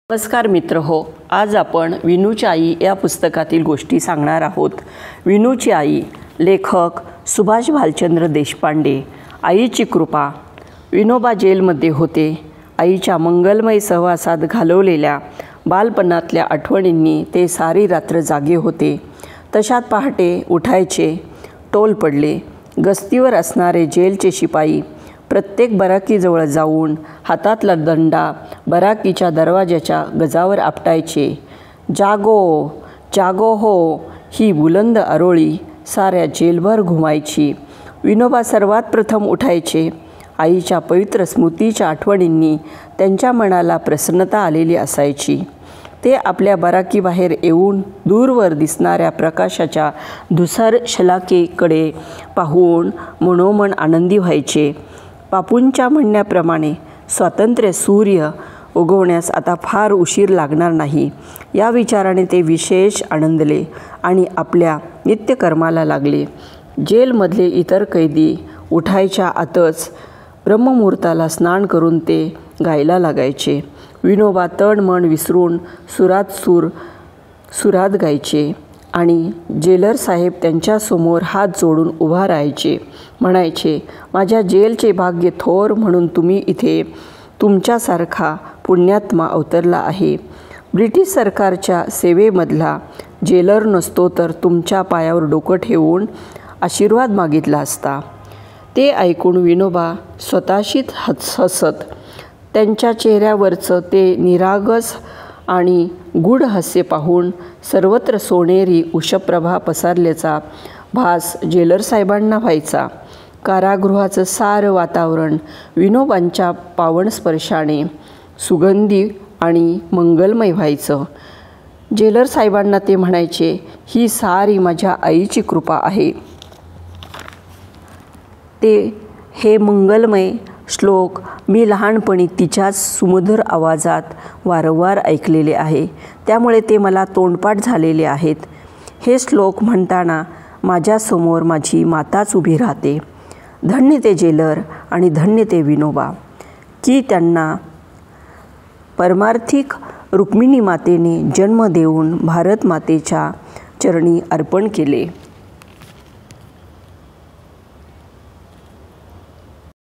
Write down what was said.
नमस्कार मित्र हो, आज आपण विनूची आई या पुस्तकातील गोष्टी सांगणार आहोत। विनूची आई, लेखक सुभाष भालचंद्र देशपांडे। आईची कृपा। विनोबा जेलमध्ये होते। आईच्या मंगलमय सहवासात घालवलेल्या बालपणातल्या आठवणींनी ते सारी रात्र जागे होते। तशात पहाटे उठायचे, टोल पडले। गस्तीवर असणारे जेलचे शिपाई प्रत्येक बराकीजवळ जाऊन हातातला दंडा बराकीच्या दरवाजाच्या गजावर आपटायचे। जागो जागो हो, ही बुलंद आरोळी साऱ्या जेलभर घुमायची। विनोबा सर्वात प्रथम उठायचे। आईच्या पवित्र स्मृतीच्या आठवणींनी त्यांच्या मनाला प्रसन्नता आलेली असायची। ते आपल्या बराकीबाहेर येऊन दूरवर दिसणाऱ्या प्रकाशाच्या धुसर शलाकेकडे पाहून मनोमन आनंदी व्हायचे। बापूंच्या म्हणण्याप्रमाणे स्वातंत्र्य सूर्य उगवण्यास आता फार उशीर लागणार नाही, या विचाराने ते विशेष आनंदले आणि आपल्या नित्यकर्माला लागले। जेलमधले इतर कैदी उठायच्या आतच ब्रह्ममुहूर्ताला स्नान करून ते गायला लागायचे। विनोबा तन मन विसरून सुरात गायचे आणि जेलर साहेब त्यांच्यासमोर हात जोडून उभा राहायचे। म्हणायचे, माझ्या जेलचे भाग्य थोर म्हणून तुम्ही इथे तुमच्यासारखा पुण्यात्मा अवतरला आहे। ब्रिटिश सरकारच्या सेवेमधला जेलर नसतो तर तुमच्या पायावर डोकं ठेवून आशीर्वाद मागितला असता। ते ऐकून विनोबा स्वतःशीच हसत। त्यांच्या चेहऱ्यावरचं ते निरागस आणि गूढ हास्य पाहून सर्वत्र सोनेरी उषप्रभा पसरल्याचा भास जेलर साहेबांना व्हायचा। कारागृहाचं सारं वातावरण विनोबांच्या पावन स्पर्शाने सुगंधी आणि मंगलमय व्हायचं। जेलर साहेबांना ते म्हणायचे, ही सारी माझ्या आईची कृपा आहे। हे मंगलमय श्लोक मी लहानपणी तिच्याच सुमधुर आवाजात वारंवार ऐकलेले आहे, त्यामुळे ते मला तोंडपाठ झालेले आहेत। हे श्लोक म्हणताना माझ्यासमोर माझी माताच उभी राहते। धन्य ते जेलर आणि धन्य ते विनोबा, की त्यांना परमार्थिक रुक्मिणी मातेने जन्म देऊन भारत मातेच्या चरणी अर्पण केले।